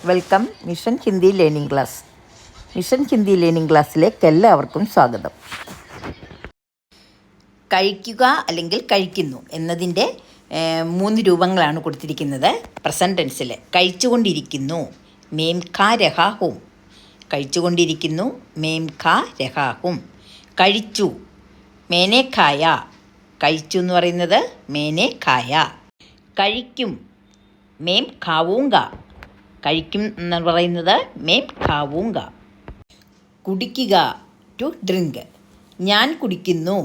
Welcome mission Hindi learning class. Mission Hindi learning ക്ലാസ്സിലേക്ക് എല്ലാവർക്കും സ്വാഗതം. കഴിക്കുക അല്ലെങ്കിൽ കഴിക്കുന്നു എന്നതിൻ്റെ 3 രൂപങ്ങളാണ് കൊടുത്തിരിക്കുന്നത്. പ്രസൻറ്റ് ടെൻസിൽ കഴിച്ചുകൊണ്ടിരിക്കുന്നു, മേം ഖാ രഹാ ഹും. കഴിച്ചുകൊണ്ടിരിക്കുന്നു, മേം ഖാ രഹാ ഹും. കഴിച്ചു, മേനെ ഖായ. കഴിച്ചു എന്ന് പറയുന്നത് മേനെ ഖായ. കഴിക്കും, മേം ഖാവൂങ്ക. കഴിക്കും എന്ന് പറയുന്നത് മേം ഖാവൂങ്ക. കുടിക്കുക, ടു ഡ്രിങ്ക്. ഞാൻ കുടിക്കുന്നു,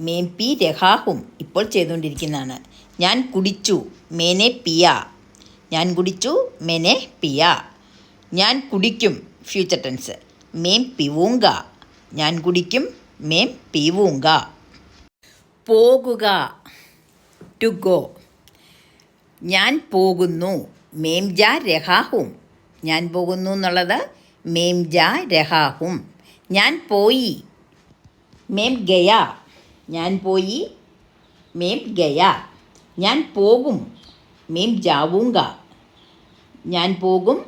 മേം പി രഹാഹും. ഇപ്പോൾ ചെയ്തുകൊണ്ടിരിക്കുന്നതാണ്. ഞാൻ കുടിച്ചു, മേനെ പിയ. ഞാൻ കുടിച്ചു, മേനെ പിയ. ഞാൻ കുടിക്കും, ഫ്യൂച്ചർ ടെൻസ്, മേം പിവൂങ്ക. ഞാൻ കുടിക്കും, മേം പീവൂങ്ക. പോകുക, ടു ഗോ. ഞാൻ പോകുന്നു, മേം ജാ രഹാഹും. ഞാൻ പോകുന്നു എന്നുള്ളത് മേം ജാ രഹാഹും. ഞാൻ പോയി, മേം ഗയ. ഞാൻ പോയി, മേം ഗയ. ഞാൻ പോകും, മേം ജാവൂങ്ക. ഞാൻ പോകും,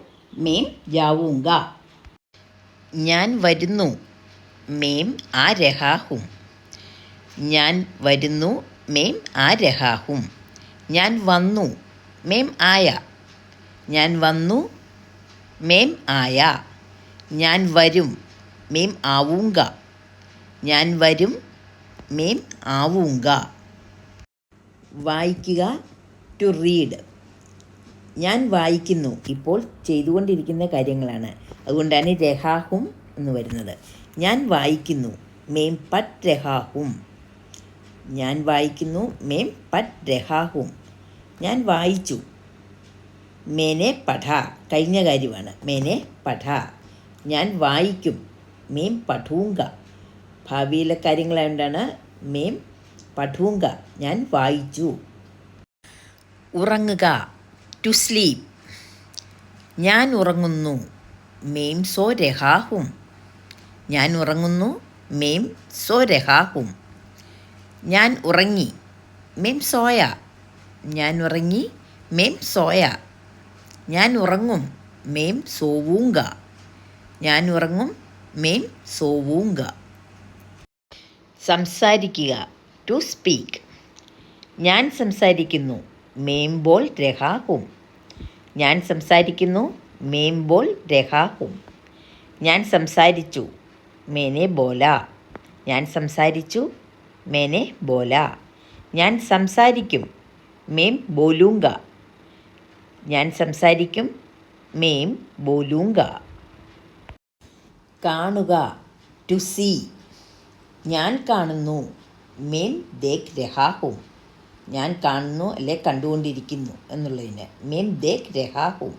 മേം ജാവൂങ്ക. ഞാൻ വരുന്നു, മേം ആ രഹാഹും. ഞാൻ വരുന്നു, മേം ആ രഹാഹും. ഞാൻ വന്നു, മേം ആയ. ഞാൻ വന്നു, മേം ആയ. ഞാൻ വരും, മേം ആവൂങ്ക. ഞാൻ വരും, മേം ആവൂങ്ക. വായിക്കുക, ടു റീഡ്. ഞാൻ വായിക്കുന്നു, ഇപ്പോൾ ചെയ്തുകൊണ്ടിരിക്കുന്ന കാര്യങ്ങളാണ്, അതുകൊണ്ടാണ് രഹാഹും എന്ന് വരുന്നത്. ഞാൻ വായിക്കുന്നു, മേം പറ്റ് രഹാഹും. ഞാൻ വായിക്കുന്നു, മേം പറ്റ് രഹാഹും. ഞാൻ വായിച്ചു, മേനെ പഠ. കഴിഞ്ഞ കാര്യമാണ്, മേനെ പഠ. ഞാൻ വായിക്കും, മേം പഠൂങ്ക. ഭാവിയിലെ കാര്യങ്ങളായതുകൊണ്ടാണ് മേം പഠൂങ്ക. ഞാൻ വായിച്ചു. ഉറങ്ങുക, ടു സ്ലീപ്പ്. ഞാൻ ഉറങ്ങുന്നു, മേം സോ രഹാഹും. ഞാൻ ഉറങ്ങുന്നു, മേം സോ രഹാഹും. ഞാൻ ഉറങ്ങി, മേം സോയ. ഞാൻ ഉറങ്ങി, മേം സോയ. ഞാൻ ഉറങ്ങും, മേം സോവൂങ്ക. ഞാൻ ഉറങ്ങും, മേം സോവൂങ്ക. സംസാരിക്കുക, ടു സ്പീക്ക്. ഞാൻ സംസാരിക്കുന്നു, മേം ബോൾ രഹാഹും. ഞാൻ സംസാരിക്കുന്നു, മേം ബോൾ രഹാഹും. ഞാൻ സംസാരിച്ചു, മേനെ ബോല. ഞാൻ സംസാരിച്ചു, മേനെ ബോല. ഞാൻ സംസാരിക്കും, മേം ബോലൂങ്ക. ഞാൻ സംസാരിക്കും, മേം ബോലൂങ്ക. കാണുക, ടു സീ. ഞാൻ കാണുന്നു, മേം ദേഖ് രഹാഹും. ഞാൻ കാണുന്നു അല്ലെ കണ്ടുകൊണ്ടിരിക്കുന്നു എന്നുള്ളതിന് മേം ദേഖ് രഹാഹും.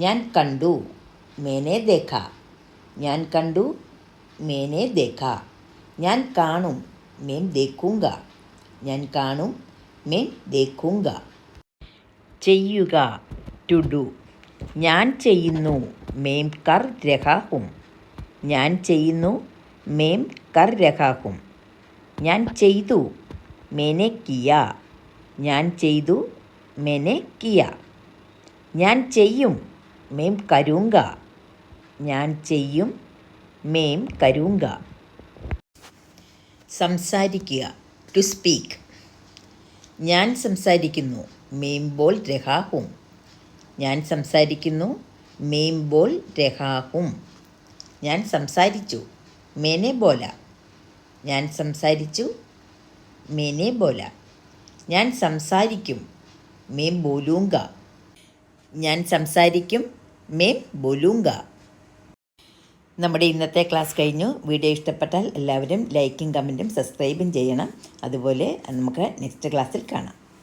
ഞാൻ കണ്ടു, മേനെ ദേഖ. ഞാൻ കണ്ടു, മേനെ ദേഖ. ഞാൻ കാണും, മേം ദേഖൂങ്ക. ഞാൻ കാണും, മേം ദേഖൂങ്ക. ചെയ്യുക, ടു ഡു. ഞാൻ ചെയ്യുന്നു, മേം കർ രഹാഹും. ഞാൻ ചെയ്യുന്നു, മേം കർ രഹാഹും. ഞാൻ ചെയ്തു, മേനെ കിയ. ഞാൻ ചെയ്തു, മേനെ കിയ. ഞാൻ ചെയ്യും, മേം കരൂങ്ക. ഞാൻ ചെയ്യും, മേം കരൂങ്ക. സംസാരിക്കുക, ടു സ്പീക്ക്. ഞാൻ സംസാരിക്കുന്നു, മേം ബോൾ രഹാഹും. ഞാൻ സംസാരിക്കുന്നു, മേം ബോൾ രഹാഹും. ഞാൻ സംസാരിച്ചു, മേനെ ബോല. ഞാൻ സംസാരിച്ചു, മേനെ ബോല. ഞാൻ സംസാരിക്കും, മേം ബോലൂങ്ക. ഞാൻ സംസാരിക്കും, മേം ബോലൂങ്ക. നമ്മുടെ ഇന്നത്തെ ക്ലാസ് കഴിഞ്ഞു. വീഡിയോ ഇഷ്ടപ്പെട്ടാൽ എല്ലാവരും ലൈക്കും കമൻറ്റും സബ്സ്ക്രൈബും ചെയ്യണം. അതുപോലെ നമുക്ക് നെക്സ്റ്റ് ക്ലാസ്സിൽ കാണാം.